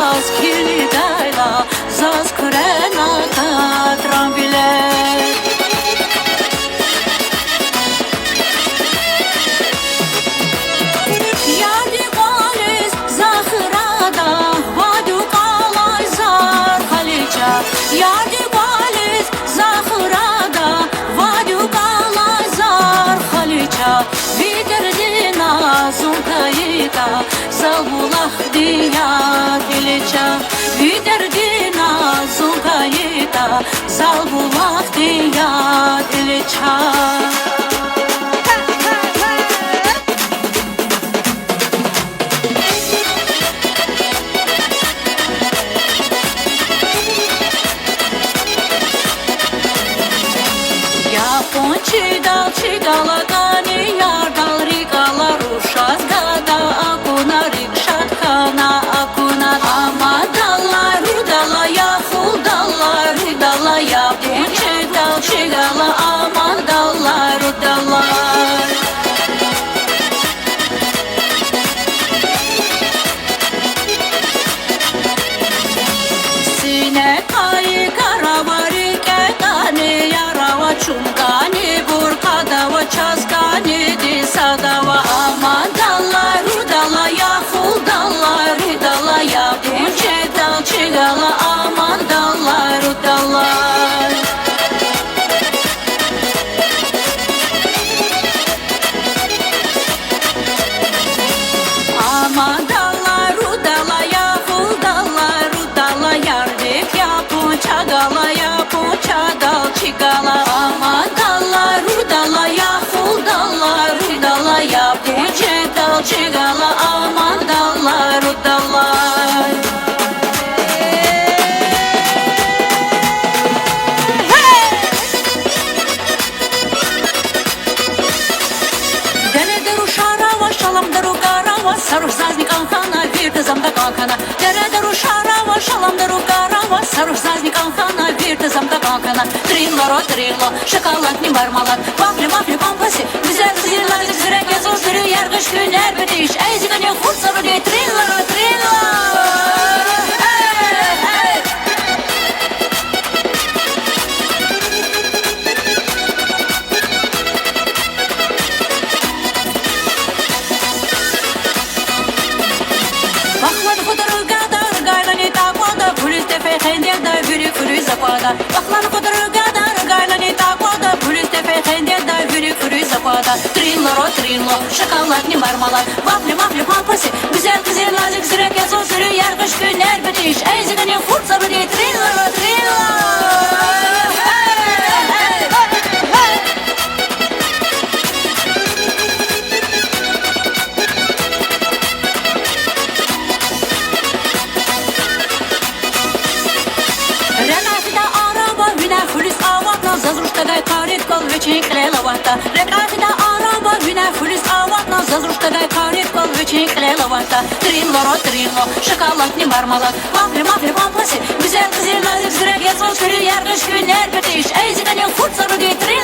zaz kirli dayla, zaz krena katran bilet. Yardi valiz zahırada, vadu kalay zar halica. Yardi valiz zahırada, vadu kalay zar halica. Vidirdi nazum kayıta, zalbulah diyat ilica. Vidirdi nazum kayıta, zalbulah diyat ilica. Чидала гани ярдал ригала рушаз гада акуна рикшат хана акуна амадала рудала я худала ридала я чидал чигала амадала рудала. Sine kayı karavari ketani yarava çungani burkadava çaskani disadava amadala rudala ya huldala ridala ya çedal çigala amadala rudala. Amadala rudala ya huldala rudala yardik ya puçagala ya puçadal çigala amadala rudala ya huldala ridala ya puçedal çigala amadala rudala. Сарушзазник анхана, виртызам да канкана. Дереда рушарава, шаламда ругарава. Сарушзазник анхана, виртызам да канкана. Трилло, трилло, шоколад не мармалад. Вафли, мафли, пампаси. Güzel zirladık zirek yazıl sürü yargış günler bitiş. Eyzikane kursalı diye trillо, trillо. Бахлан кудыры гадар гайлани такода Пулис тефе хенде да вюри фури запада. Трилло, трилло, шоколад не мармалад. Вафли, мафли, пампаси. Güzel güzel nazik zirek yazıl sürü yargış günler bitiş. Eyzikane kursalı diye trillо, trillо. Зазрушкадай карит кол вечник лелавата. Рекатида араба вина фулис аватна. Зазрушкадай карит кол вечник лелавата. Трилло, трилло, шоколад не мармалад. Мафли, мафли, пампаси. Güzel güzel nazik zirek yazıl sürü yargış günler bitiş. Eyzikane kursalı diye трилло.